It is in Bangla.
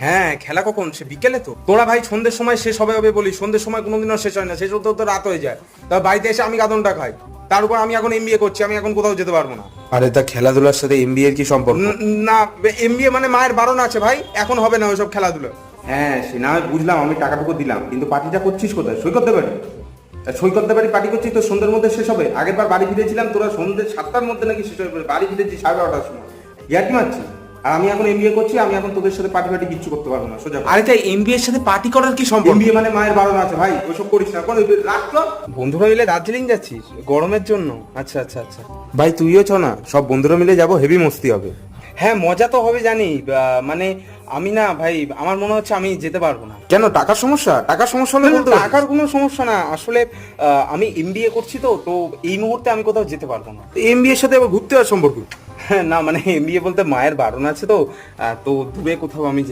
হ্যাঁ, খেলা কখন? সে বিকেলে তো। তোরা ভাই সন্ধ্যের সময় শেষ হবে হবে বলি, সন্ধ্যের সময় কোনোদিনও শেষ হয় না, শেষ হতে হতে রাত হয়ে যায়। তা বাড়িতে এসে আমি গাদনটা খাই। তার উপর আমি এখন এমবিএ করছি, আমি এখন কোথাও যেতে পারবো না। আরে তা খেলাধুলার সাথে এমবিএ এর কি সম্পর্ক? না, এমবিএ মানে মায়ের বারণ আছে ভাই, এখন হবে না ওইসব খেলাধুলো। হ্যাঁ সে না হয় বুঝলাম, আমি টাকাটুকু দিলাম, কিন্তু পার্টিটা করছিস কোথায়? সই করতে পারি? সই করতে পারি পার্টি করছিস তো সন্ধ্যের মধ্যে শেষ হবে? আগের বার বাড়ি ফিরেছিলাম তোরা সন্ধ্যে 7টার মধ্যে নাকি শেষ হয়ে পড়ে, বাড়ি ফিরেছি 11:30টার সময়। ইয়ার্কি মারছি? আর আমি এখন এমবিএ করছি, আমি এখন তোদের সাথে পার্টি ফার্টি কিচ্ছু করতে পারবো না, সোজা। আরে তাই এমবিএ এর সাথে পার্টি করার কি সম্পর্ক? এমবিএ মানে মায়ের বারণ আছে ভাই, ওইসব করিস না, কোন রাখলো। বন্ধুরা মিলে দার্জিলিং যাচ্ছিস গরমের জন্য? আচ্ছা আচ্ছা আচ্ছা। ভাই তুইও চ না, সব বন্ধুরা মিলে যাবো, হেভি মস্তি হবে। হ্যাঁ, মজা তো হবে জানি, মানে আমি না ভাই, আমার মনে হচ্ছে আমি যেতে পারবো না। কেন, টাকার সমস্যা? টাকার সমস্যা হলে বলতে পারিস। টাকার কোনো সমস্যা না, আসলে আমি এমবিএ করছি তো তো এই মুহূর্তে আমি কোথাও যেতে পারবো না। এমবিএ এর সাথে আবার ঘুরতে যাওয়ার সম্পর্ক? হ্যাঁ, না মানে এমবিএ বলতে মায়ের বারণ আছে তো, তো দূরে কোথাও আমি যেতে